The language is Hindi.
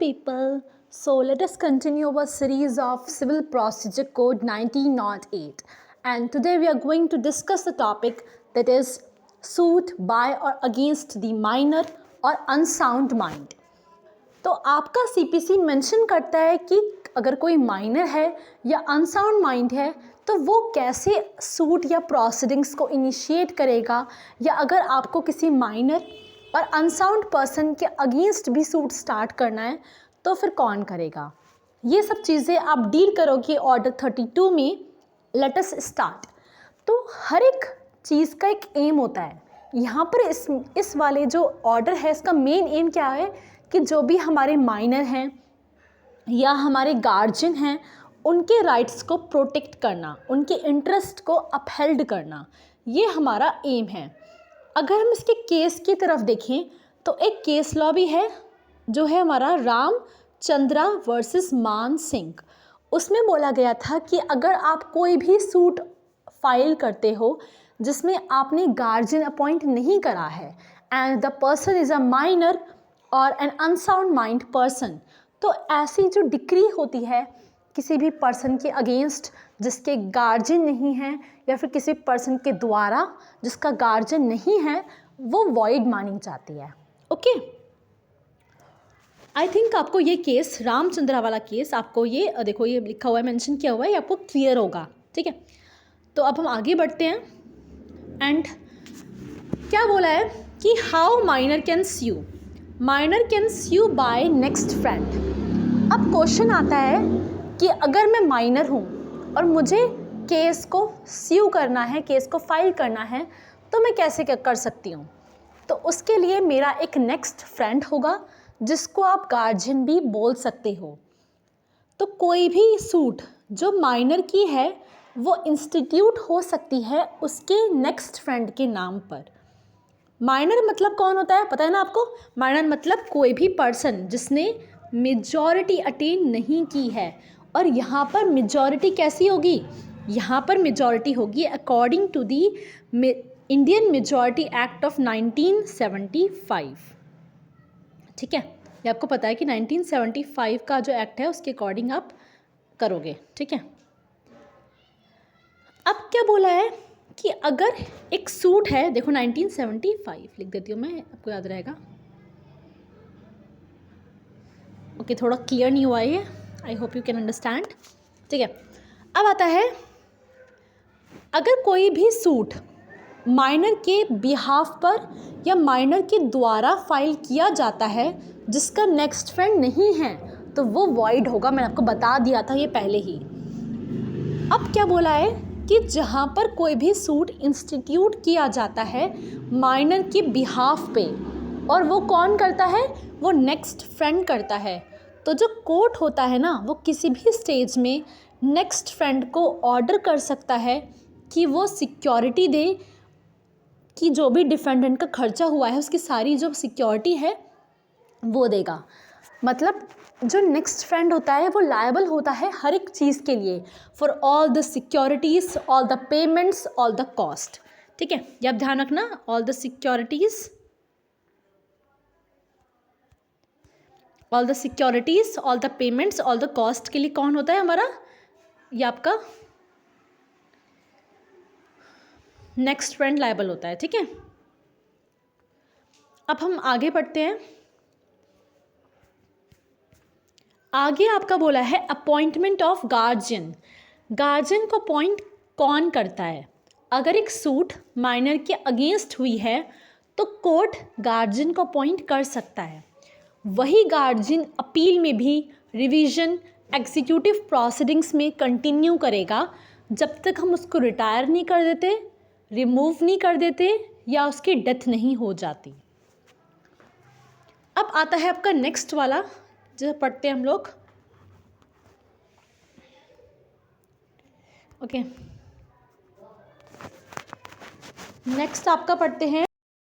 people, so let us continue our series of Civil Procedure Code 1908, and today we are going to discuss the topic that is suit by or against the minor or unsound mind. तो आपका सीपीसी मेंशन करता है कि अगर कोई माइनर है या अनसाउंड माइंड है तो वो कैसे सूट या प्रोसीडिंग्स को इनिशिएट करेगा, या अगर आपको किसी माइनर और अनसाउंड पर्सन के अगेंस्ट भी सूट स्टार्ट करना है तो फिर कौन करेगा। ये सब चीज़ें आप डील करोगे ऑर्डर 32 में। Let us start. तो हर एक चीज़ का एक एम होता है। यहाँ पर इस वाले जो ऑर्डर है इसका मेन एम क्या है कि जो भी हमारे माइनर हैं या हमारे गार्जियन हैं उनके राइट्स को प्रोटेक्ट करना, उनके इंटरेस्ट को अपहेल्ड करना, ये हमारा एम है। अगर हम इसके केस की तरफ देखें तो एक केस लॉ भी है जो है हमारा रामचंद्रा वर्सेस मान सिंह। उसमें बोला गया था कि अगर आप कोई भी सूट फाइल करते हो जिसमें आपने गार्जियन अपॉइंट नहीं करा है and the person is a minor और एन अनसाउंड माइंड पर्सन, तो ऐसी जो डिक्री होती है किसी भी पर्सन के अगेंस्ट जिसके गार्जियन नहीं है या फिर किसी पर्सन के द्वारा जिसका गार्जियन नहीं है, वो वॉइड मानी जाती है। ओके, आई थिंक आपको ये केस रामचंद्रा वाला केस, आपको ये देखो ये लिखा हुआ है, मेंशन किया हुआ है, ये आपको क्लियर होगा। ठीक है, तो अब हम आगे बढ़ते हैं। एंड क्या बोला है कि how minor can sue, minor can sue by next friend. अब क्वेश्चन आता है कि अगर मैं माइनर हूँ और मुझे केस को स्यू करना है, केस को फाइल करना है, तो मैं कैसे क्या कर सकती हूँ। तो उसके लिए मेरा एक नेक्स्ट फ्रेंड होगा जिसको आप गार्जियन भी बोल सकते हो। तो कोई भी सूट जो माइनर की है वो इंस्टीट्यूट हो सकती है उसके नेक्स्ट फ्रेंड के नाम पर। माइनर मतलब कौन होता है पता है ना आपको? माइनर मतलब कोई भी पर्सन जिसने मेजॉरिटी अटेन नहीं की है। और यहाँ पर मेजॉरिटी कैसी होगी? यहाँ पर मेजॉरिटी होगी according to the Indian Majority Act of 1975। ठीक है, ये आपको पता है कि 1975 का जो एक्ट है उसके अकॉर्डिंग आप करोगे। ठीक है, अब क्या बोला है कि अगर एक सूट है, देखो 1975 लिख देती हूँ मैं, आपको याद रहेगा। ओके, थोड़ा क्लियर नहीं हुआ ये, I hope you can understand. ठीक है, अब आता है अगर कोई भी सूट माइनर के बिहाफ पर या माइनर के द्वारा फाइल किया जाता है जिसका नेक्स्ट फ्रेंड नहीं है तो वो वॉइड होगा। मैंने आपको बता दिया था ये पहले ही। अब क्या बोला है कि जहाँ पर कोई भी सूट इंस्टीट्यूट किया जाता है माइनर के बिहाफ पे और वो कौन करता है? वो नेक्स्ट फ्रेंड करता है। तो जो कोर्ट होता है ना वो किसी भी स्टेज में नेक्स्ट फ्रेंड को ऑर्डर कर सकता है कि वो सिक्योरिटी दे, कि जो भी डिफेंडेंट का खर्चा हुआ है उसकी सारी जो सिक्योरिटी है वो देगा। मतलब जो नेक्स्ट फ्रेंड होता है वो लायबल होता है हर एक चीज़ के लिए, for all the securities, all the payments, all the cost. ठीक है, ये आप ध्यान रखना, all the securities, all the securities, all the payments, all the cost के लिए कौन होता है हमारा? ये आपका नेक्स्ट फ्रेंड लायबल होता है। ठीक है, अब हम आगे बढ़ते हैं। आगे आपका बोला है अपॉइंटमेंट ऑफ गार्जियन। गार्जियन को अपॉइंट कौन करता है? अगर एक सूट माइनर के अगेंस्ट हुई है तो कोर्ट गार्जियन को अपॉइंट कर सकता है। वही गार्जियन अपील में भी, रिवीजन, एग्जीक्यूटिव प्रोसीडिंग्स में कंटिन्यू करेगा जब तक हम उसको रिटायर नहीं कर देते, रिमूव नहीं कर देते या उसकी डेथ नहीं हो जाती। अब आता है आपका नेक्स्ट वाला जो पढ़ते हैं हम लोग। ओके, नेक्स्ट आपका पढ़ते हैं